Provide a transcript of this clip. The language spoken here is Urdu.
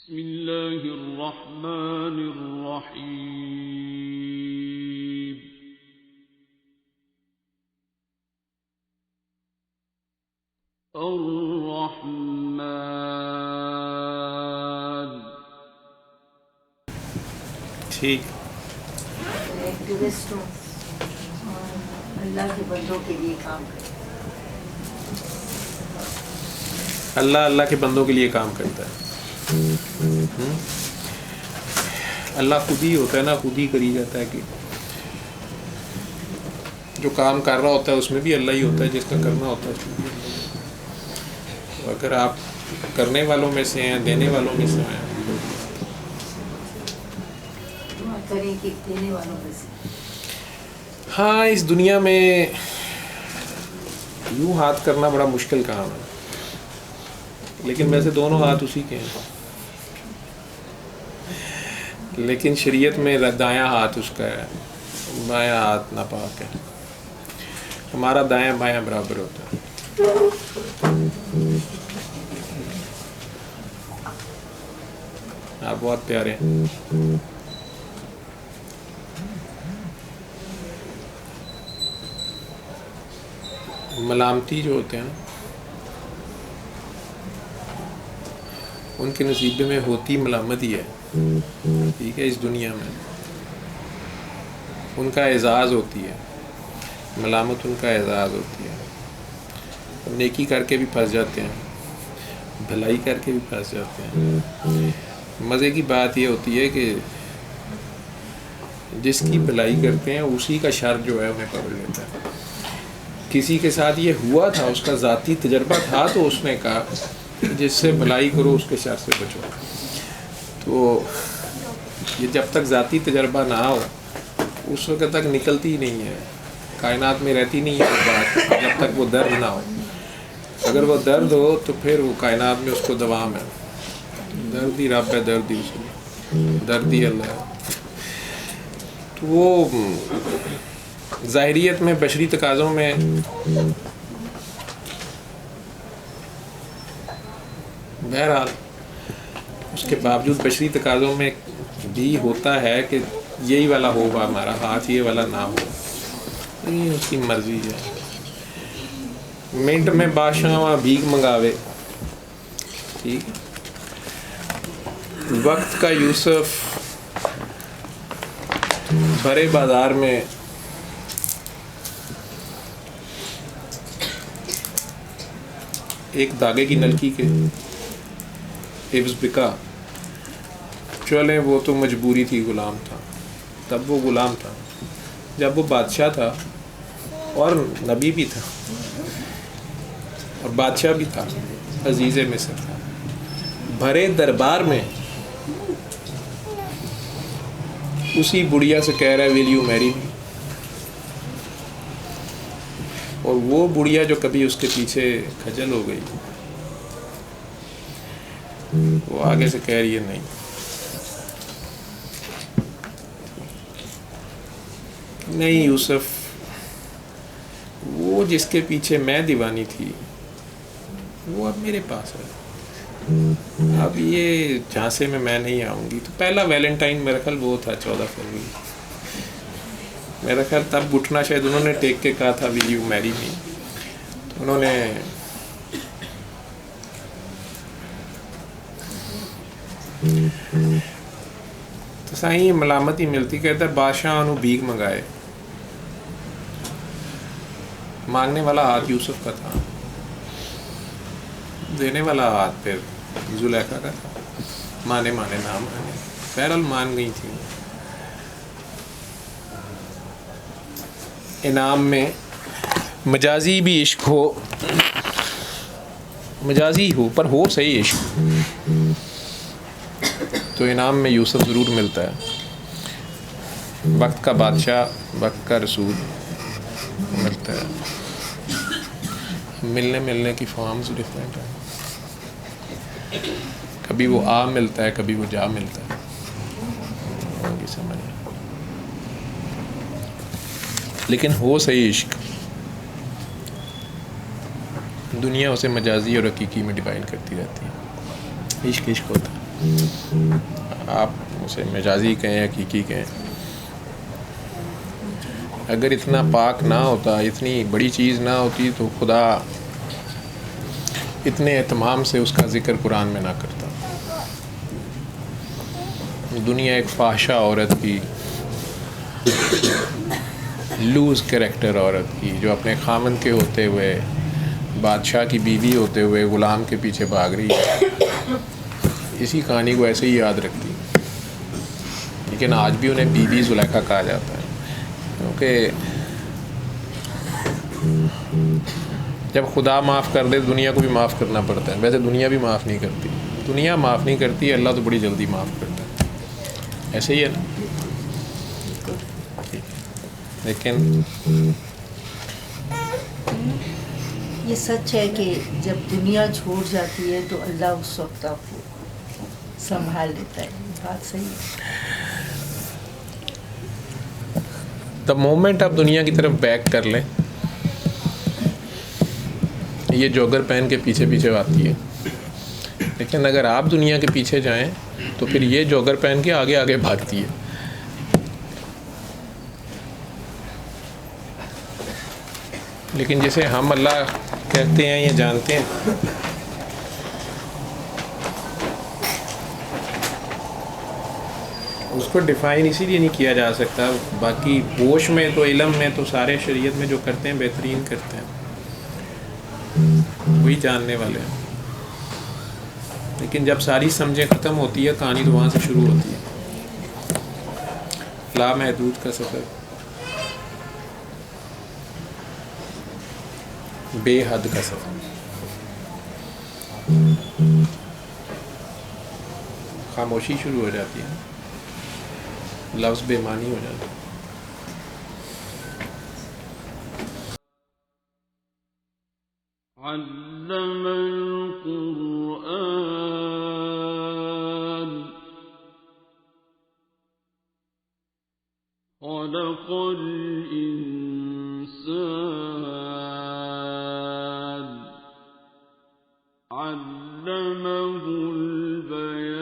بسم اللہ الرحمن الرحیم الرحمن. ٹھیک. ایکٹیوسٹوں اور اللہ کے بندوں کے لیے کام کرے. اللہ کے بندوں کے لیے کام کرتا ہے. اللہ خود ہی ہوتا ہے نا، خود ہی کری جاتا ہے کہ جو کام کر رہا ہوتا ہے اس میں بھی اللہ ہی ہوتا ہے، جس کا کرنا ہوتا ہے اس میں بھی اللہ ہی ہوتا ہے. اگر آپ کرنے والوں میں سے ہیں، دینے والوں میں سے ہیں، دعا کریں کہ دینے والوں میں سے. ہاں اس دنیا میں یوں ہاتھ کرنا بڑا مشکل کام ہے، لیکن ویسے دونوں ہاتھ اسی کے ہیں. لیکن شریعت میں دایاں ہاتھ اس کا ہے، بایاں ہاتھ ناپاک ہے. ہمارا دایاں بایاں برابر ہوتا ہے. آپ بہت پیارے ہیں. ملامتی جو ہوتے ہیں نا، ان کے نصیبے میں ہوتی ملامت ہی ہے. ٹھیک ہے، اس دنیا میں ان کا اعزاز ہوتی ہے، ملامت ان کا اعزاز ہوتی ہے. نیکی کر کے بھی پھنس جاتے ہیں، بھلائی کر کے بھی پھنس جاتے ہیں. مزے کی بات یہ ہوتی ہے کہ جس کی بھلائی کرتے ہیں اسی کا شر جو ہے انہیں پکڑ لیتا ہے. کسی کے ساتھ یہ ہوا تھا، اس کا ذاتی تجربہ تھا، تو اس نے کہا جس سے بھلائی کرو اس کے شر سے بچو. تو یہ جب تک ذاتی تجربہ نہ ہو اس وقت تک نکلتی ہی نہیں ہے، کائنات میں رہتی نہیں ہے بات، جب تک وہ درد نہ ہو. اگر وہ درد ہو تو پھر وہ کائنات میں اس کو دوام ہے. درد ہی رب ہے، درد ہی اصول، درد ہی اللہ ہے. تو وہ ظاہریت میں بشری تقاضوں میں بہرحال اس کے باوجود بشری تقاضوں میں بھی ہوتا ہے کہ یہی والا ہوگا ہمارا ہاتھ، یہ والا نہ ہو. یہ اس کی مرضی ہے. منٹ میں بادشاہ بھیک منگاوے. ٹھیک. وقت کا یوسف بھرے بازار میں ایک داغے کی نلکی کے حفظ بکا. چلے وہ تو مجبوری تھی، غلام تھا تب وہ غلام تھا. جب وہ بادشاہ تھا اور نبی بھی تھا اور بادشاہ بھی تھا، عزیز مصر تھا. بھرے دربار میں اسی بڑھیا سے کہہ رہا ہے ویل یو میری می. اور وہ بڑھیا جو کبھی اس کے پیچھے کھجل ہو گئی، وہ آگے سے کہہ رہی ہے نہیں. نہیں یوسف، وہ جس کے پیچھے میں دیوانی تھی وہ اب میرے پاس ہے. اب یہ جھانسے میں نہیں آؤں گی. تو پہلا ویلنٹائن میرا خیال وہ تھا 14 فروری. میرا خیال تب گھٹنا شاید انہوں نے ٹیک کے کہا تھا ول یو میری می. انہوں نے تو صحیح ملامت ہی ملتی. کہتا ہے بادشاہ انہوں بھیک منگائے. مانگنے والا ہاتھ یوسف کا تھا، دینے والا ہاتھ پھر زلیخا کا تھا. مانے نہ مانے، بہرحال مان گئی تھی. انعام میں مجازی بھی عشق ہو، مجازی ہو پر ہو صحیح عشق، تو انعام میں یوسف ضرور ملتا ہے. وقت کا بادشاہ، وقت کا رسول ملتا ہے. ملنے کی فارمز ڈفرینٹ ہیں. کبھی وہ آ ملتا ہے، کبھی وہ جا ملتا ہے. ہوگی سمجھ. لیکن ہو صحیح عشق. دنیا اسے مجازی اور حقیقی میں ڈیفائن کرتی رہتی ہے. عشق ہوتا ہے. آپ اسے مجازی کہیں حقیقی کہیں، اگر اتنا پاک نہ ہوتا، اتنی بڑی چیز نہ ہوتی تو خدا اتنے اہتمام سے اس کا ذکر قرآن میں نہ کرتا۔ دنیا ایک فاحشہ عورت کی، لوز کریکٹر عورت کی، جو اپنے خامند کے ہوتے ہوئے، بادشاہ کی بیوی ہوتے ہوئے غلام کے پیچھے بھاگ رہی ہے، اسی کہانی کو ایسے ہی یاد رکھتی، لیکن آج بھی انہیں بی بی زلیخا کہا جاتا ہے، کیونکہ جب خدا معاف کر دے دنیا کو بھی معاف کرنا پڑتا ہے۔ ویسے دنیا بھی معاف نہیں کرتی، دنیا معاف نہیں کرتی، اللہ تو بڑی جلدی معاف کرتا ہے، ایسے ہی ہے نا۔ لیکن یہ سچ ہے کہ جب دنیا چھوڑ جاتی ہے تو اللہ اس وقت آپ کو سنبھال لیتا ہے، بات صحیح ہے۔ دا مومنٹ آپ دنیا کی طرف بیک کر لیں، یہ جوگر پہن کے پیچھے پیچھے آتی ہے، لیکن اگر آپ دنیا کے پیچھے جائیں تو پھر یہ جوگر پہن کے آگے آگے بھاگتی ہے۔ لیکن جسے ہم اللہ کہتے ہیں یا جانتے ہیں، اس کو ڈیفائن اسی لیے نہیں کیا جا سکتا، باقی ہوش میں تو علم میں تو سارے شریعت میں جو کرتے ہیں بہترین کرتے ہیں، وہی جاننے والے ہیں، لیکن جب ساری سمجھیں ختم ہوتی ہے کہانی تو وہاں سے شروع ہوتی ہے۔ لامحدود کا سفر، بے حد کا سفر، خاموشی شروع ہو جاتی ہے، لفظ بے معنی ہو جاتا ہے۔ علم القرآن خلق الإنسان علمه البيان